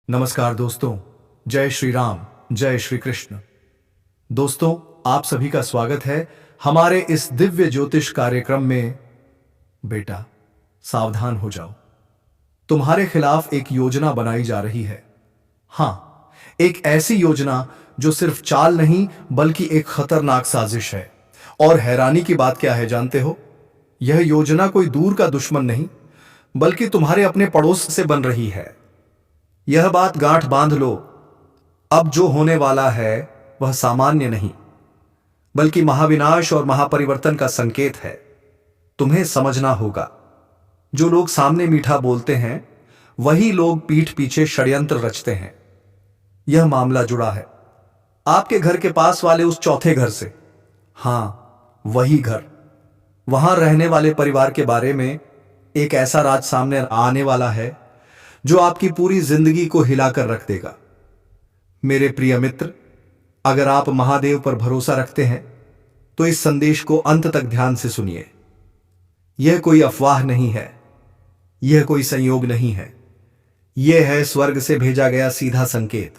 नमस्कार दोस्तों, जय श्री राम, जय श्री कृष्ण। दोस्तों, आप सभी का स्वागत है हमारे इस दिव्य ज्योतिष कार्यक्रम में। बेटा, सावधान हो जाओ। तुम्हारे खिलाफ एक योजना बनाई जा रही है। हाँ, एक ऐसी योजना जो सिर्फ चाल नहीं बल्कि एक खतरनाक साजिश है। और हैरानी की बात क्या है जानते हो? यह योजना कोई दूर का दुश्मन नहीं बल्कि तुम्हारे अपने पड़ोस से बन रही है। यह बात गांठ बांध लो, अब जो होने वाला है वह सामान्य नहीं बल्कि महाविनाश और महापरिवर्तन का संकेत है। तुम्हें समझना होगा, जो लोग सामने मीठा बोलते हैं वही लोग पीठ पीछे षड्यंत्र रचते हैं। यह मामला जुड़ा है आपके घर के पास वाले उस चौथे घर से। हां, वही घर। वहां रहने वाले परिवार के बारे में एक ऐसा राज सामने आने वाला है जो आपकी पूरी जिंदगी को हिलाकर रख देगा। मेरे प्रिय मित्र, अगर आप महादेव पर भरोसा रखते हैं तो इस संदेश को अंत तक ध्यान से सुनिए। यह कोई अफवाह नहीं है, यह कोई संयोग नहीं है, यह है स्वर्ग से भेजा गया सीधा संकेत,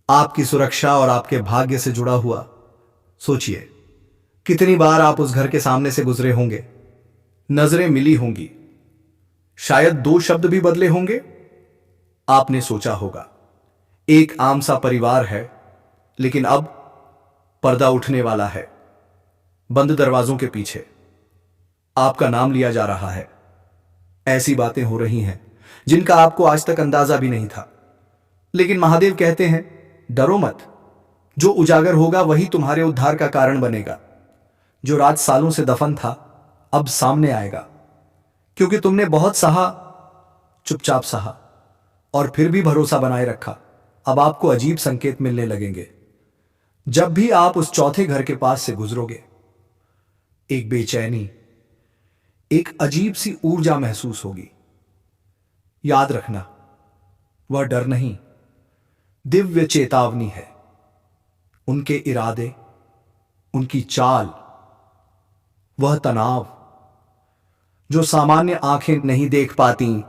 आपकी सुरक्षा और आपके भाग्य से जुड़ा हुआ। सोचिए, कितनी बार आप उस घर के सामने से गुजरे होंगे, नजरें मिली होंगी, शायद दो शब्द भी बदले होंगे। आपने सोचा होगा, एक आम सा परिवार है, लेकिन अब पर्दा उठने वाला है। बंद दरवाजों के पीछे आपका नाम लिया जा रहा है। ऐसी बातें हो रही हैं जिनका आपको आज तक अंदाजा भी नहीं था। लेकिन महादेव कहते हैं, डरो मत। जो उजागर होगा वही तुम्हारे उद्धार का कारण बनेगा। जो राज सालों से दफन था अब सामने आएगा, क्योंकि तुमने बहुत सहा, चुपचाप सहा और फिर भी भरोसा बनाए रखा। अब आपको अजीब संकेत मिलने लगेंगे। जब भी आप उस चौथे घर के पास से गुजरोगे, एक बेचैनी, एक अजीब सी ऊर्जा महसूस होगी। याद रखना, वह डर नहीं, दिव्य चेतावनी है। उनके इरादे, उनकी चाल, वह तनाव जो सामान्य आंखें नहीं देख पाती,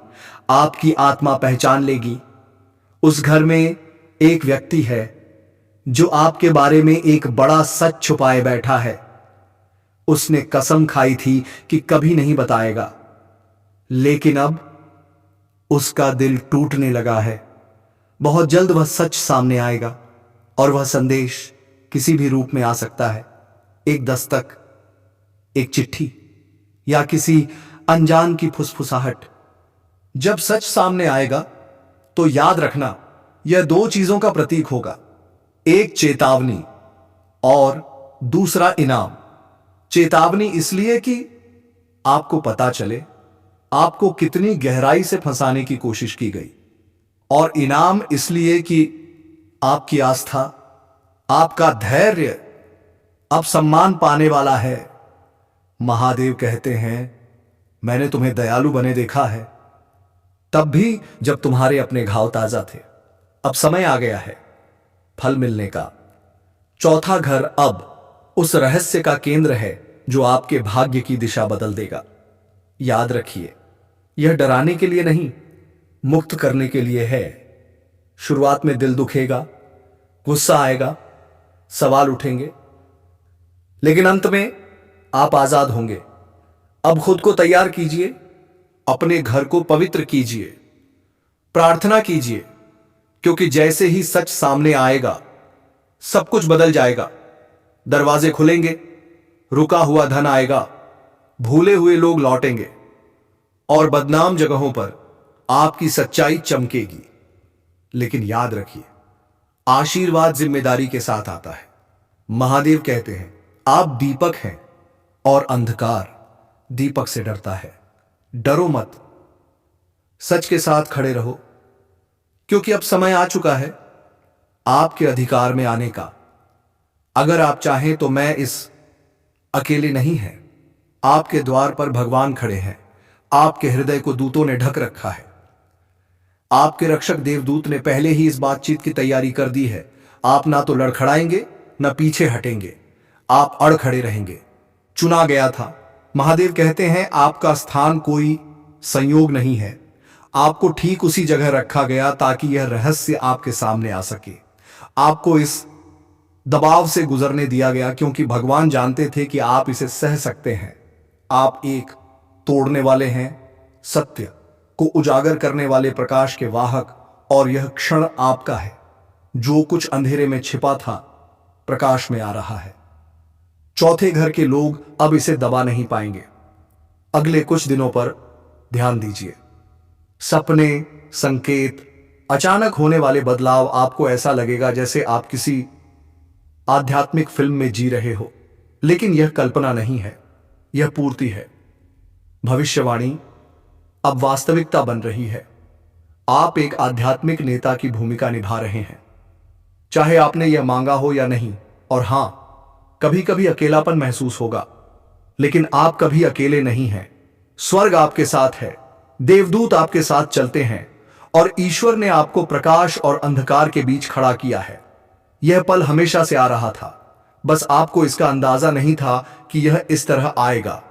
आपकी आत्मा पहचान लेगी। उस घर में एक व्यक्ति है जो आपके बारे में एक बड़ा सच छुपाए बैठा है। उसने कसम खाई थी कि कभी नहीं बताएगा, लेकिन अब उसका दिल टूटने लगा है। बहुत जल्द वह सच सामने आएगा और वह संदेश किसी भी रूप में आ सकता है। एक दस्तक, एक चिट्ठी या किसी अनजान की फुसफुसाहट। जब सच सामने आएगा तो याद रखना, यह दो चीजों का प्रतीक होगा, एक चेतावनी और दूसरा इनाम। चेतावनी इसलिए कि आपको पता चले आपको कितनी गहराई से फंसाने की कोशिश की गई, और इनाम इसलिए कि आपकी आस्था, आपका धैर्य अब सम्मान पाने वाला है। महादेव कहते हैं, मैंने तुम्हें दयालु बने देखा है, तब भी जब तुम्हारे अपने घाव ताजा थे। अब समय आ गया है फल मिलने का। चौथा घर अब उस रहस्य का केंद्र है जो आपके भाग्य की दिशा बदल देगा। याद रखिए, यह डराने के लिए नहीं, मुक्त करने के लिए है। शुरुआत में दिल दुखेगा, गुस्सा आएगा, सवाल उठेंगे, लेकिन अंत में आप आजाद होंगे। अब खुद को तैयार कीजिए, अपने घर को पवित्र कीजिए, प्रार्थना कीजिए, क्योंकि जैसे ही सच सामने आएगा सब कुछ बदल जाएगा। दरवाजे खुलेंगे, रुका हुआ धन आएगा, भूले हुए लोग लौटेंगे और बदनाम जगहों पर आपकी सच्चाई चमकेगी। लेकिन याद रखिए, आशीर्वाद जिम्मेदारी के साथ आता है। महादेव कहते हैं, आप दीपक हैं और अंधकार दीपक से डरता है। डरो मत, सच के साथ खड़े रहो, क्योंकि अब समय आ चुका है आपके अधिकार में आने का। अगर आप चाहें तो मैं इस अकेले नहीं है, आपके द्वार पर भगवान खड़े हैं। आपके हृदय को दूतों ने ढक रखा है। आपके रक्षक देवदूत ने पहले ही इस बातचीत की तैयारी कर दी है। आप ना तो लड़खड़ाएंगे न पीछे हटेंगे, आप अड़ खड़े रहेंगे। चुना गया था। महादेव कहते हैं, आपका स्थान कोई संयोग नहीं है, आपको ठीक उसी जगह रखा गया ताकि यह रहस्य आपके सामने आ सके। आपको इस दबाव से गुजरने दिया गया क्योंकि भगवान जानते थे कि आप इसे सह सकते हैं। आप एक तोड़ने वाले हैं, सत्य को उजागर करने वाले प्रकाश के वाहक, और यह क्षण आपका है। जो कुछ अंधेरे में छिपा था प्रकाश में आ रहा है। चौथे घर के लोग अब इसे दबा नहीं पाएंगे। अगले कुछ दिनों पर ध्यान दीजिए। सपने, संकेत, अचानक होने वाले बदलाव, आपको ऐसा लगेगा जैसे आप किसी आध्यात्मिक फिल्म में जी रहे हो। लेकिन यह कल्पना नहीं है, यह पूर्ति है। भविष्यवाणी अब वास्तविकता बन रही है। आप एक आध्यात्मिक नेता की भूमिका निभा रहे हैं, चाहे आपने यह मांगा हो या नहीं। और हां, कभी कभी अकेलापन महसूस होगा, लेकिन आप कभी अकेले नहीं हैं। स्वर्ग आपके साथ है, देवदूत आपके साथ चलते हैं, और ईश्वर ने आपको प्रकाश और अंधकार के बीच खड़ा किया है। यह पल हमेशा से आ रहा था, बस आपको इसका अंदाजा नहीं था कि यह इस तरह आएगा।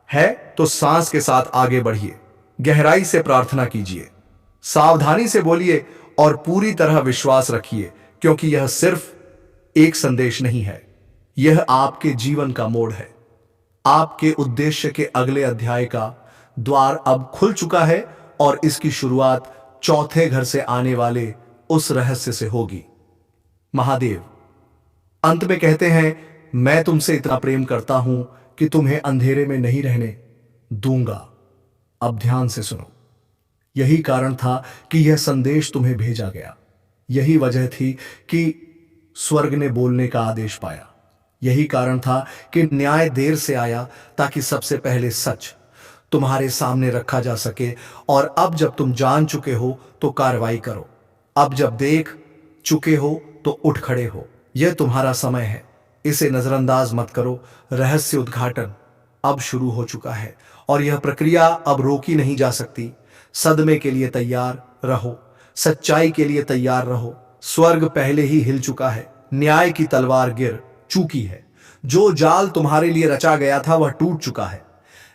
है तो सांस के साथ आगे बढ़िए, गहराई से प्रार्थना कीजिए, सावधानी से बोलिए और पूरी तरह विश्वास रखिए, क्योंकि यह सिर्फ एक संदेश नहीं है, यह आपके जीवन का मोड़ है। आपके उद्देश्य के अगले अध्याय का द्वार अब खुल चुका है, और इसकी शुरुआत चौथे घर से आने वाले उस रहस्य से होगी। महादेव अंत में कहते हैं, मैं तुमसे इतना प्रेम करता हूं कि तुम्हें अंधेरे में नहीं रहने दूंगा। अब ध्यान से सुनो। यही कारण था कि यह संदेश तुम्हें भेजा गया। यही वजह थी कि स्वर्ग ने बोलने का आदेश पाया। यही कारण था कि न्याय देर से आया, ताकि सबसे पहले सच तुम्हारे सामने रखा जा सके। और अब जब तुम जान चुके हो तो कार्रवाई करो। अब जब देख चुके हो तो उठ खड़े हो। यह तुम्हारा समय है, इसे नजरअंदाज मत करो। रहस्य उद्घाटन अब शुरू हो चुका है, और यह प्रक्रिया अब रोकी नहीं जा सकती। सदमे के लिए तैयार रहो, सच्चाई के लिए तैयार रहो। स्वर्ग पहले ही हिल चुका है, न्याय की तलवार गिर चुकी है। जो जाल तुम्हारे लिए रचा गया था वह टूट चुका है।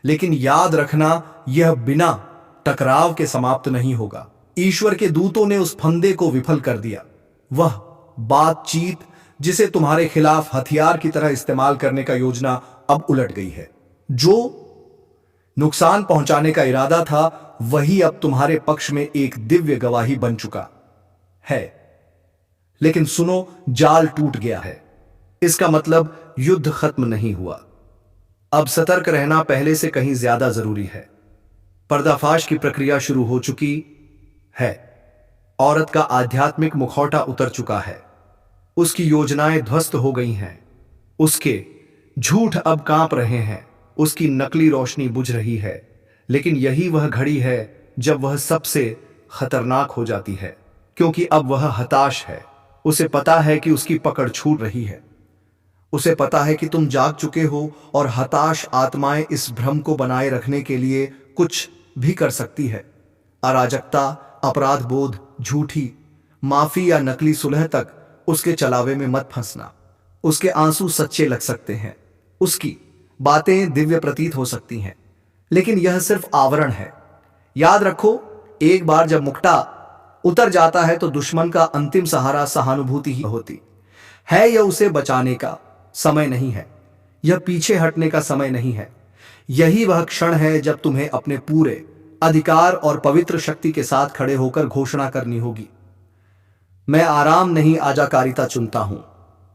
लेकिन याद रखना, यह बिना टकराव के समाप्त नहीं होगा। ईश्वर के दूतों ने उस फंदे को विफल कर दिया। वह बातचीत जिसे तुम्हारे खिलाफ हथियार की तरह इस्तेमाल करने का योजना अब उलट गई है। जो नुकसान पहुंचाने का इरादा था वही अब तुम्हारे पक्ष में एक दिव्य गवाही बन चुका है। लेकिन सुनो, जाल टूट गया है, इसका मतलब युद्ध खत्म नहीं हुआ। अब सतर्क रहना पहले से कहीं ज्यादा जरूरी है। पर्दाफाश की प्रक्रिया शुरू हो चुकी है। औरत का आध्यात्मिक मुखौटा उतर चुका है, उसकी योजनाएं ध्वस्त हो गई हैं, उसके झूठ अब कांप रहे हैं, उसकी नकली रोशनी बुझ रही है। लेकिन यही वह घड़ी है जब वह सबसे खतरनाक हो जाती है, क्योंकि अब वह हताश है। उसे पता है कि उसकी पकड़ छूट रही है। उसे पता है कि तुम जाग चुके हो, और हताश आत्माएं इस भ्रम को बनाए रखने के लिए कुछ भी कर सकती है। अराजकता, अपराध बोध, झूठी माफी या नकली सुलह तक उसके चलावे में मत फंसना। उसके आंसू सच्चे लग सकते हैं, उसकी बातें दिव्य प्रतीत हो सकती हैं, लेकिन यह सिर्फ आवरण है। याद रखो, एक बार जब मुक्ता उतर जाता है तो दुश्मन का अंतिम सहारा सहानुभूति ही होती है। यह उसे बचाने का समय नहीं है, यह पीछे हटने का समय नहीं है। यही वह क्षण है जब तुम्हें अपने पूरे अधिकार और पवित्र शक्ति के साथ खड़े होकर घोषणा करनी होगी। मैं आराम नहीं आजाकारिता चुनता हूं,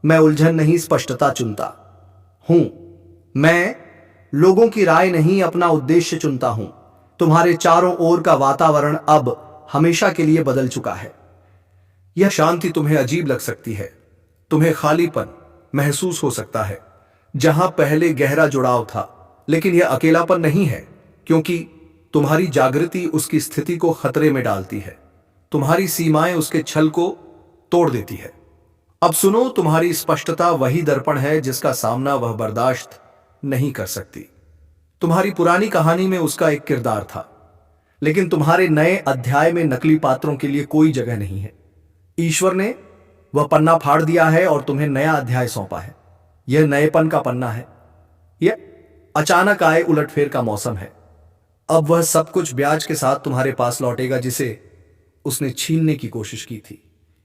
मैं उलझन नहीं स्पष्टता चुनता हूं, मैं लोगों की राय नहीं अपना उद्देश्य चुनता हूं। तुम्हारे चारों ओर का वातावरण अब हमेशा के लिए बदल चुका है। यह शांति तुम्हें अजीब लग सकती है, तुम्हें खालीपन महसूस हो सकता है जहां पहले गहरा जुड़ाव था, लेकिन यह अकेलापन नहीं है, क्योंकि तुम्हारी जागृति उसकी स्थिति को खतरे में डालती है। तुम्हारी सीमाएं उसके छल को तोड़ देती है। अब सुनो, तुम्हारी स्पष्टता वही दर्पण है जिसका सामना वह बर्दाश्त नहीं कर सकती। तुम्हारी पुरानी कहानी में उसका एक किरदार था, लेकिन तुम्हारे नए अध्याय में नकली पात्रों के लिए कोई जगह नहीं है। ईश्वर ने वह पन्ना फाड़ दिया है और तुम्हें नया अध्याय सौंपा है। यह नएपन का पन्ना है, यह अचानक आए उलटफेर का मौसम है। अब वह सब कुछ ब्याज के साथ तुम्हारे पास लौटेगा जिसे उसने छीनने की कोशिश की थी।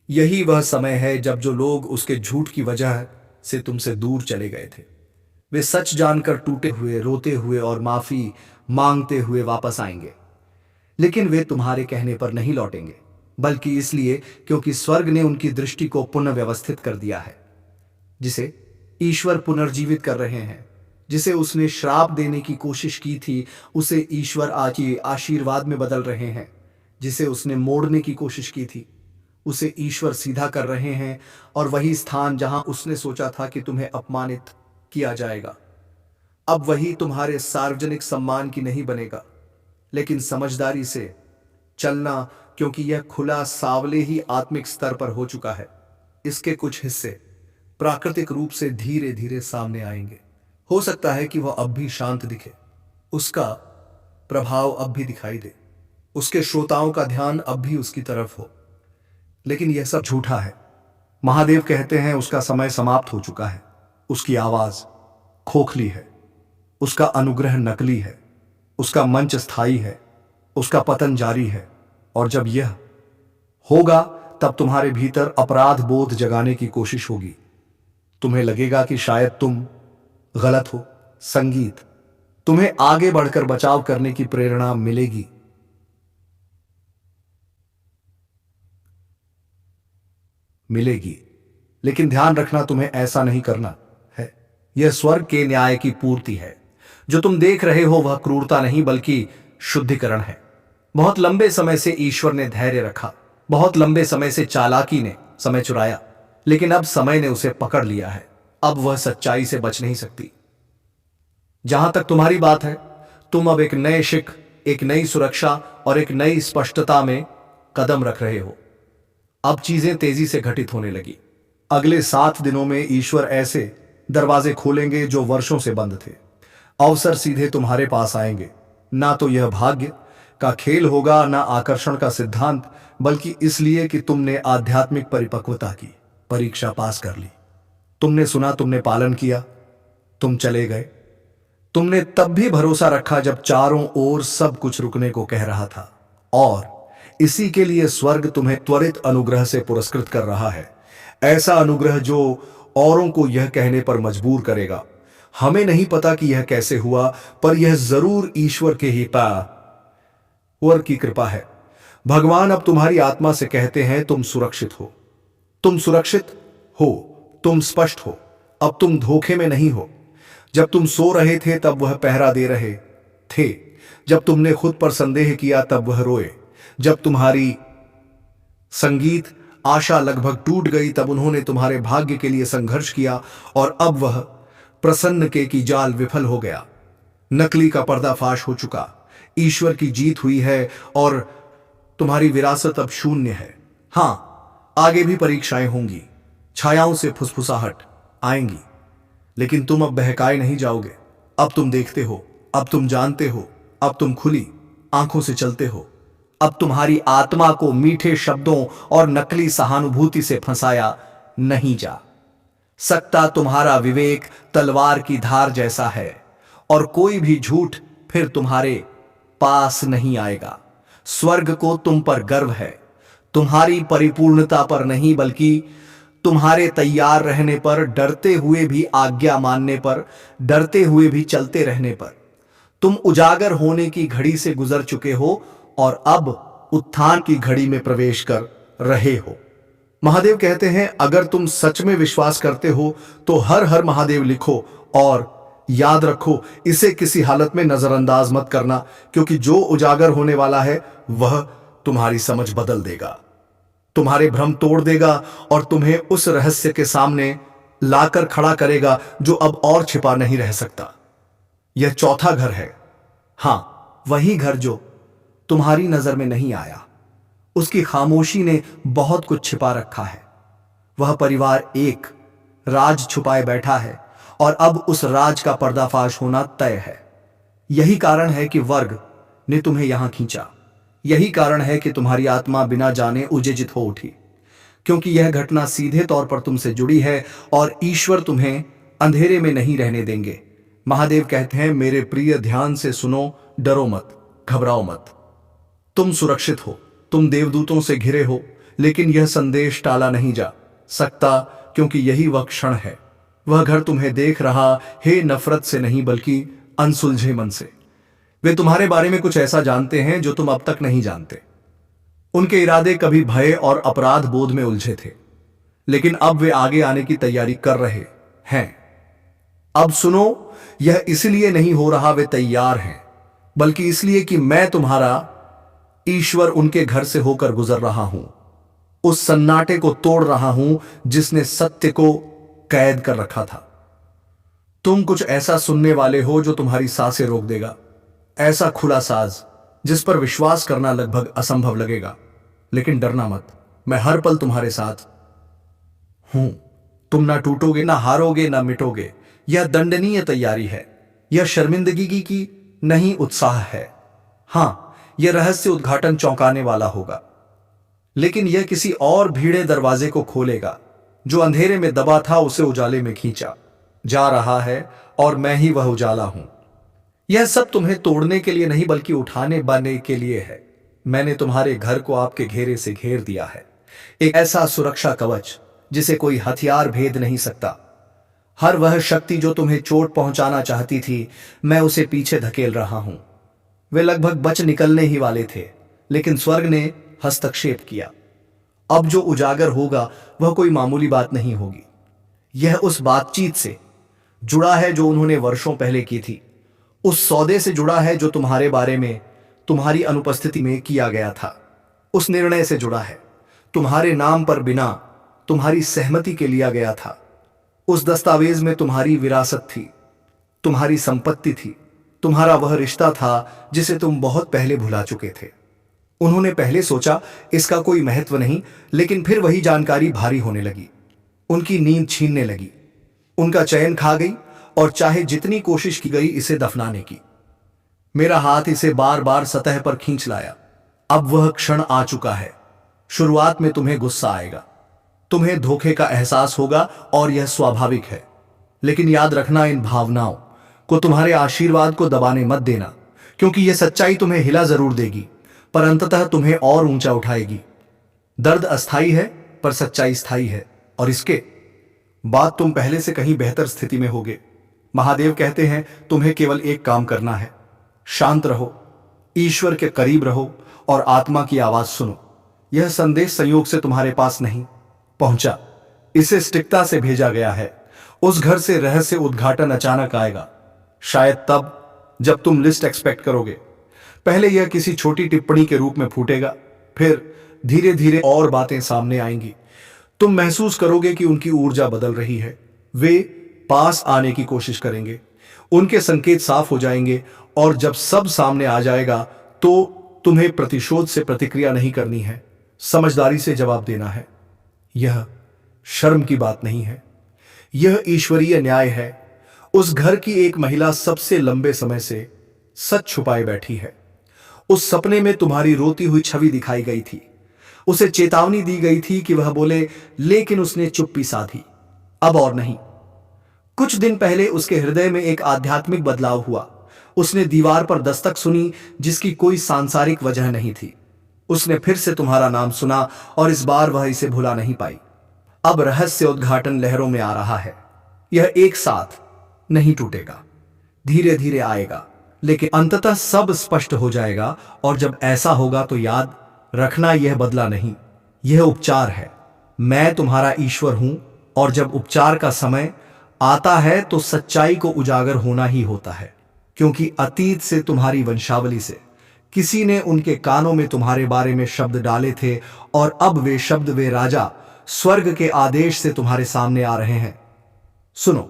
यही वह समय है जब जो लोग उसके झूठ की वजह से तुमसे दूर चले गए थे, वे सच जानकर टूटे हुए, रोते हुए और माफी मांगते हुए वापस आएंगे। लेकिन वे तुम्हारे कहने पर नहीं लौटेंगे, बल्कि इसलिए क्योंकि स्वर्ग ने उनकी दृष्टि को पुनः व्यवस्थित कर दिया है, जिसे ईश्वर पुनर्जीवित कर रहे हैं। जिसे उसने श्राप देने की कोशिश की थी, उसे ईश्वर आज ही आशीर्वाद में बदल रहे हैं। जिसे उसने मोड़ने की कोशिश की थी, उसे ईश्वर सीधा कर रहे हैं। और वही स्थान जहां उसने सोचा था कि तुम्हें अपमानित किया जाएगा, अब वही तुम्हारे सार्वजनिक सम्मान की नहीं बनेगा। लेकिन समझदारी से चलना, क्योंकि यह खुला सावले ही आत्मिक स्तर पर हो चुका है। इसके कुछ हिस्से प्राकृतिक रूप से धीरे धीरे सामने आएंगे। हो सकता है कि वह अब भी शांत दिखे, उसका प्रभाव अब भी दिखाई दे, उसके श्रोताओं का ध्यान अब भी उसकी तरफ हो। लेकिन यह सब झूठा है। महादेव कहते हैं उसका समय समाप्त हो चुका है। उसकी आवाज खोखली है, उसका अनुग्रह नकली है, उसका मंच स्थायी है, उसका पतन जारी है। और जब यह होगा तब तुम्हारे भीतर अपराध बोध जगाने की कोशिश होगी। तुम्हें लगेगा कि शायद तुम गलत हो। संगीत तुम्हें आगे बढ़कर बचाव करने की प्रेरणा मिलेगी। लेकिन ध्यान रखना, तुम्हें ऐसा नहीं करना है। यह स्वर्ग के न्याय की पूर्ति है। जो तुम देख रहे हो वह क्रूरता नहीं बल्कि शुद्धिकरण है। बहुत लंबे समय से ईश्वर ने धैर्य रखा, बहुत लंबे समय से चालाकी ने समय चुराया, लेकिन अब समय ने उसे पकड़ लिया है। अब वह सच्चाई से बच नहीं सकती। जहां तक तुम्हारी बात है, तुम अब एक नए शिक, एक नई सुरक्षा और एक नई स्पष्टता में कदम रख रहे हो। अब चीजें तेजी से घटित होने लगी। अगले 7 दिनों में ईश्वर ऐसे दरवाजे खोलेंगे जो वर्षों से बंद थे। अवसर सीधे तुम्हारे पास आएंगे। ना तो यह भाग्य का खेल होगा, ना आकर्षण का सिद्धांत, बल्कि इसलिए कि तुमने आध्यात्मिक परिपक्वता की परीक्षा पास कर ली। तुमने सुना, तुमने पालन किया, तुम चले गए। तुमने तब भी भरोसा रखा जब चारों ओर सब कुछ रुकने को कह रहा था। और इसी के लिए स्वर्ग तुम्हें त्वरित अनुग्रह से पुरस्कृत कर रहा है। ऐसा अनुग्रह जो औरों को यह कहने पर मजबूर करेगा, हमें नहीं पता कि यह कैसे हुआ, पर यह जरूर ईश्वर के ही पावर की कृपा है। भगवान अब तुम्हारी आत्मा से कहते हैं, तुम सुरक्षित हो, तुम सुरक्षित हो, तुम स्पष्ट हो। अब तुम धोखे में नहीं हो। जब तुम सो रहे थे तब वह पहरा दे रहे थे। जब तुमने खुद पर संदेह किया तब वह रोए। जब तुम्हारी संगीत आशा लगभग टूट गई तब उन्होंने तुम्हारे भाग्य के लिए संघर्ष किया। और अब वह प्रसन्न के की जाल विफल हो गया। नकली का पर्दाफाश हो चुका। ईश्वर की जीत हुई है और तुम्हारी विरासत अब शून्य है। हां, आगे भी परीक्षाएं होंगी, छायाओं से फुसफुसाहट आएंगी, लेकिन तुम अब बहकाए नहीं जाओगे। अब तुम देखते हो, अब तुम जानते हो, अब तुम खुली आंखों से चलते हो। अब तुम्हारी आत्मा को मीठे शब्दों और नकली सहानुभूति से फंसाया नहीं जा सकता। तुम्हारा विवेक तलवार की धार जैसा है और कोई भी झूठ फिर तुम्हारे पास नहीं आएगा। स्वर्ग को तुम पर गर्व है, तुम्हारी परिपूर्णता पर नहीं, बल्कि तुम्हारे तैयार रहने पर, डरते हुए भी आज्ञा मानने पर, डरते हुए भी चलते रहने पर। तुम उजागर होने की घड़ी से गुजर चुके हो और अब उत्थान की घड़ी में प्रवेश कर रहे हो। महादेव कहते हैं, अगर तुम सच में विश्वास करते हो तो हर हर महादेव लिखो और याद रखो, इसे किसी हालत में नजरअंदाज मत करना, क्योंकि जो उजागर होने वाला है वह तुम्हारी समझ बदल देगा, तुम्हारे भ्रम तोड़ देगा और तुम्हें उस रहस्य के सामने लाकर खड़ा करेगा जो अब और छिपा नहीं रह सकता। यह चौथा घर है। हां, वही घर जो तुम्हारी नजर में नहीं आया। उसकी खामोशी ने बहुत कुछ छिपा रखा है। वह परिवार एक राज छुपाए बैठा है और अब उस राज का पर्दाफाश होना तय है। यही कारण है कि वर्ग ने तुम्हें यहां खींचा। यही कारण है कि तुम्हारी आत्मा बिना जाने उजेजित हो उठी, क्योंकि यह घटना सीधे तौर पर तुमसे जुड़ी है और ईश्वर तुम्हें अंधेरे में नहीं रहने देंगे। महादेव कहते हैं, मेरे प्रिय ध्यान से सुनो, डरो मत। घबराओ मत, तुम सुरक्षित हो, तुम देवदूतों से घिरे हो, लेकिन यह संदेश टाला नहीं जा सकता, क्योंकि यही वह क्षण है। वह घर तुम्हें देख रहा है, नफरत से नहीं बल्कि अनसुलझे मन से। वे तुम्हारे बारे में कुछ ऐसा जानते हैं जो तुम अब तक नहीं जानते। उनके इरादे कभी भय और अपराध बोध में उलझे थे, लेकिन अब वे आगे आने की तैयारी कर रहे हैं। अब सुनो, यह इसलिए नहीं हो रहा वे तैयार हैं, बल्कि इसलिए कि मैं तुम्हारा ईश्वर उनके घर से होकर गुजर रहा हूं, उस सन्नाटे को तोड़ रहा हूं जिसने सत्य को कैद कर रखा था। तुम कुछ ऐसा सुनने वाले हो जो तुम्हारी सांसें रोक देगा, ऐसा खुला साज जिस पर विश्वास करना लगभग असंभव लगेगा। लेकिन डरना मत, मैं हर पल तुम्हारे साथ हूं। तुम ना टूटोगे, ना हारोगे, ना मिटोगे। यह दंडनीय तैयारी है, यह शर्मिंदगी की नहीं, उत्साह है। हां, यह रहस्य उद्घाटन चौंकाने वाला होगा, लेकिन यह किसी और भीड़े दरवाजे को खोलेगा। जो अंधेरे में दबा था उसे उजाले में खींचा जा रहा है, और मैं ही वह उजाला हूं। यह सब तुम्हें तोड़ने के लिए नहीं बल्कि उठाने बाने के लिए है। मैंने तुम्हारे घर को आपके घेरे से घेर दिया है, एक ऐसा सुरक्षा कवच जिसे कोई हथियार भेद नहीं सकता। हर वह शक्ति जो तुम्हें चोट पहुंचाना चाहती थी, मैं उसे पीछे धकेल रहा हूं। वे लगभग बच निकलने ही वाले थे, लेकिन स्वर्ग ने हस्तक्षेप किया। अब जो उजागर होगा वह कोई मामूली बात नहीं होगी। यह उस बातचीत से जुड़ा है जो उन्होंने वर्षों पहले की थी, उस सौदे से जुड़ा है जो तुम्हारे बारे में तुम्हारी अनुपस्थिति में किया गया था, उस निर्णय से जुड़ा है तुम्हारे नाम पर बिना तुम्हारी सहमति के लिया गया था। उस दस्तावेज में तुम्हारी विरासत थी, तुम्हारी संपत्ति थी, तुम्हारा वह रिश्ता था जिसे तुम बहुत पहले भुला चुके थे। उन्होंने पहले सोचा इसका कोई महत्व नहीं, लेकिन फिर वही जानकारी भारी होने लगी, उनकी नींद छीनने लगी, उनका चैन खा गई, और चाहे जितनी कोशिश की गई इसे दफनाने की, मेरा हाथ इसे बार बार सतह पर खींच लाया। अब वह क्षण आ चुका है। शुरुआत में तुम्हें गुस्सा आएगा, तुम्हें धोखे का एहसास होगा, और यह स्वाभाविक है। लेकिन याद रखना, इन भावनाओं को तुम्हारे आशीर्वाद को दबाने मत देना, क्योंकि यह सच्चाई तुम्हें हिला जरूर देगी, पर अंततः तुम्हें और ऊंचा उठाएगी। दर्द अस्थाई है, पर सच्चाई स्थायी है, और इसके बाद तुम पहले से कहीं बेहतर स्थिति में होगे। महादेव कहते हैं तुम्हें केवल एक काम करना है, शांत रहो, ईश्वर के करीब रहो, और आत्मा की आवाज सुनो। यह संदेश संयोग से तुम्हारे पास नहीं पहुंचा, इसे सटीकता से भेजा गया है। उस घर से रहस्य उद्घाटन अचानक आएगा, शायद तब जब तुम लिस्ट एक्सपेक्ट करोगे। पहले यह किसी छोटी टिप्पणी के रूप में फूटेगा, फिर धीरे धीरे और बातें सामने आएंगी। तुम महसूस करोगे कि उनकी ऊर्जा बदल रही है, वे पास आने की कोशिश करेंगे, उनके संकेत साफ हो जाएंगे, और जब सब सामने आ जाएगा तो तुम्हें प्रतिशोध से प्रतिक्रिया नहीं करनी है, समझदारी से जवाब देना है। यह शर्म की बात नहीं है, यह ईश्वरीय न्याय है। उस घर की एक महिला सबसे लंबे समय से सच छुपाए बैठी है। उस सपने में तुम्हारी रोती हुई छवि दिखाई गई थी, उसे चेतावनी दी गई थी कि वह बोले, लेकिन उसने चुप्पी साधी। अब और नहीं। कुछ दिन पहले उसके हृदय में एक आध्यात्मिक बदलाव हुआ। उसने दीवार पर दस्तक सुनी जिसकी कोई सांसारिक वजह नहीं थी। उसने फिर से तुम्हारा नाम सुना, और इस बार वह इसे भुला नहीं पाई। अब रहस्य उद्घाटन लहरों में आ रहा है। यह एक साथ नहीं टूटेगा, धीरे धीरे आएगा, लेकिन अंततः सब स्पष्ट हो जाएगा। और जब ऐसा होगा तो याद रखना, यह बदला नहीं, यह उपचार है। मैं तुम्हारा ईश्वर हूं, और जब उपचार का समय आता है तो सच्चाई को उजागर होना ही होता है, क्योंकि अतीत से तुम्हारी वंशावली से किसी ने उनके कानों में तुम्हारे बारे में शब्द डाले थे, और अब वे शब्द, वे राजा स्वर्ग के आदेश से तुम्हारे सामने आ रहे हैं। सुनो,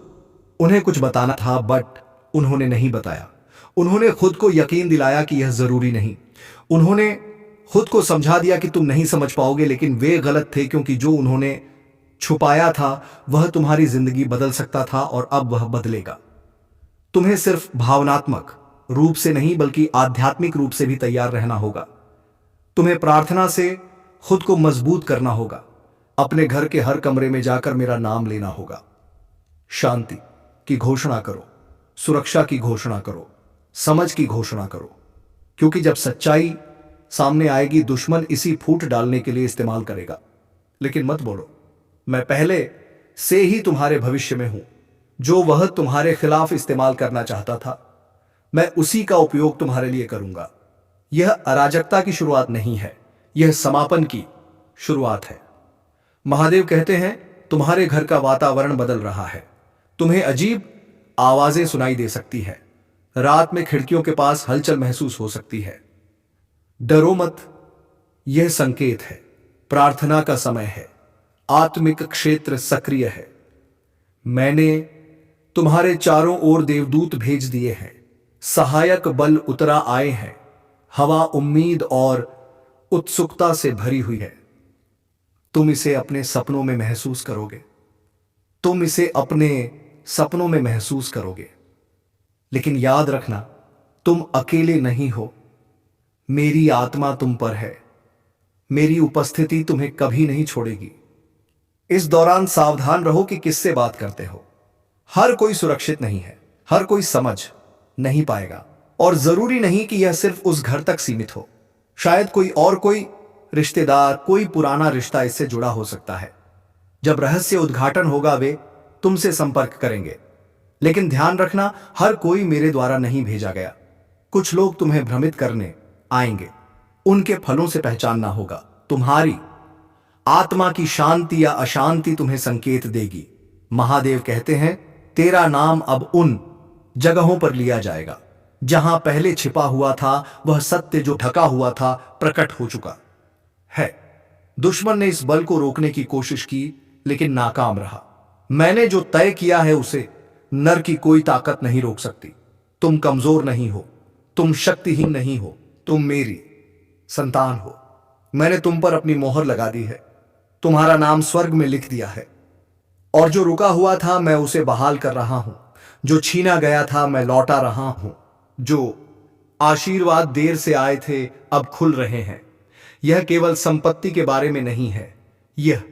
उन्हें कुछ बताना था, बट उन्होंने नहीं बताया। उन्होंने खुद को यकीन दिलाया कि यह जरूरी नहीं। उन्होंने खुद को समझा दिया कि तुम नहीं समझ पाओगे, लेकिन वे गलत थे, क्योंकि जो उन्होंने छुपाया था वह तुम्हारी जिंदगी बदल सकता था, और अब वह बदलेगा। तुम्हें सिर्फ भावनात्मक रूप से नहीं बल्कि आध्यात्मिक रूप से भी तैयार रहना होगा। तुम्हें प्रार्थना से खुद को मजबूत करना होगा। अपने घर के हर कमरे में जाकर मेरा नाम लेना होगा। शांति की घोषणा करो, सुरक्षा की घोषणा करो, समझ की घोषणा करो। क्योंकि जब सच्चाई सामने आएगी दुश्मन इसी फूट डालने के लिए इस्तेमाल करेगा। लेकिन मत बोलो, मैं पहले से ही तुम्हारे भविष्य में हूं। जो वह तुम्हारे खिलाफ इस्तेमाल करना चाहता था, मैं उसी का उपयोग तुम्हारे लिए करूंगा। यह अराजकता की शुरुआत नहीं है, यह समापन की शुरुआत है। महादेव कहते हैं, तुम्हारे घर का वातावरण बदल रहा है। तुम्हें अजीब आवाजें सुनाई दे सकती है। रात में खिड़कियों के पास हलचल महसूस हो सकती है। डरो मत, यह संकेत है। प्रार्थना का समय है। आत्मिक क्षेत्र सक्रिय है। मैंने तुम्हारे चारों ओर देवदूत भेज दिए हैं। सहायक बल उतरा आए हैं। हवा उम्मीद और उत्सुकता से भरी हुई है। तुम इसे अपने सपनों में महसूस करोगे। तुम इसे अपने सपनों में महसूस करोगे। लेकिन याद रखना, तुम अकेले नहीं हो। मेरी आत्मा तुम पर है। मेरी उपस्थिति तुम्हें कभी नहीं छोड़ेगी। इस दौरान सावधान रहो कि किससे बात करते हो। हर कोई सुरक्षित नहीं है। हर कोई समझ नहीं पाएगा। और जरूरी नहीं कि यह सिर्फ उस घर तक सीमित हो। शायद कोई रिश्तेदार, कोई पुराना रिश्ता इससे जुड़ा हो सकता है। जब रहस्य उद्घाटन होगा वे तुमसे संपर्क करेंगे। लेकिन ध्यान रखना, हर कोई मेरे द्वारा नहीं भेजा गया। कुछ लोग तुम्हें भ्रमित करने आएंगे। उनके फलों से पहचानना होगा। तुम्हारी आत्मा की शांति या अशांति तुम्हें संकेत देगी। महादेव कहते हैं, तेरा नाम अब उन जगहों पर लिया जाएगा जहां पहले छिपा हुआ था। वह सत्य जो ढका हुआ था प्रकट हो चुका है। दुश्मन ने इस बल को रोकने की कोशिश की, लेकिन नाकाम रहा। मैंने जो तय किया है उसे नर की कोई ताकत नहीं रोक सकती। तुम कमजोर नहीं हो। तुम शक्तिहीन नहीं हो। तुम मेरी संतान हो। मैंने तुम पर अपनी मोहर लगा दी है। तुम्हारा नाम स्वर्ग में लिख दिया है। और जो रुका हुआ था मैं उसे बहाल कर रहा हूं। जो छीना गया था मैं लौटा रहा हूं। जो आशीर्वाद देर से आए थे अब खुल रहे हैं। यह केवल संपत्ति के बारे में नहीं है। यह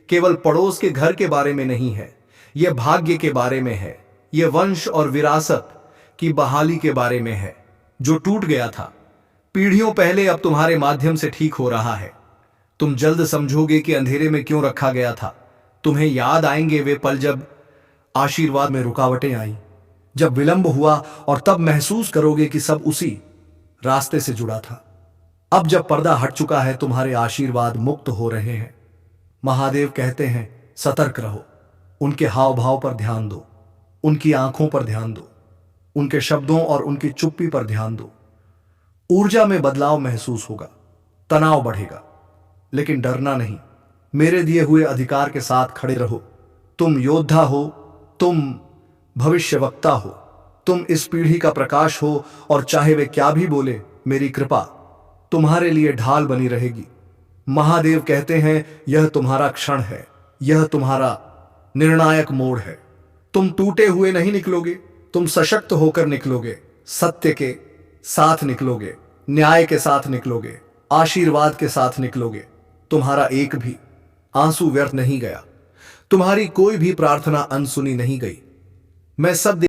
केवल पड़ोस के घर के बारे में नहीं है। यह भाग्य के बारे में है। यह वंश और विरासत की बहाली के बारे में है। जो टूट गया था पीढ़ियों पहले अब तुम्हारे माध्यम से ठीक हो रहा है। तुम जल्द समझोगे कि अंधेरे में क्यों रखा गया था। तुम्हें याद आएंगे वे पल जब आशीर्वाद में रुकावटें आई, जब विलंब हुआ, और तब महसूस करोगे कि सब उसी रास्ते से जुड़ा था। अब जब पर्दा हट चुका है, तुम्हारे आशीर्वाद मुक्त हो रहे हैं। महादेव कहते हैं, सतर्क रहो। उनके हाव भाव पर ध्यान दो। उनकी आंखों पर ध्यान दो। उनके शब्दों और उनकी चुप्पी पर ध्यान दो। ऊर्जा में बदलाव महसूस होगा। तनाव बढ़ेगा, लेकिन डरना नहीं। मेरे दिए हुए अधिकार के साथ खड़े रहो। तुम योद्धा हो। तुम भविष्यवक्ता हो। तुम इस पीढ़ी का प्रकाश हो। और चाहे वे क्या भी बोले, मेरी कृपा तुम्हारे लिए ढाल बनी रहेगी। महादेव कहते हैं, यह तुम्हारा क्षण है। यह तुम्हारा निर्णायक मोड़ है। तुम टूटे हुए नहीं निकलोगे। तुम सशक्त होकर निकलोगे। सत्य के साथ निकलोगे। न्याय के साथ निकलोगे। आशीर्वाद के साथ निकलोगे। तुम्हारा एक भी आंसू व्यर्थ नहीं गया। तुम्हारी कोई भी प्रार्थना अनसुनी नहीं गई। मैं सब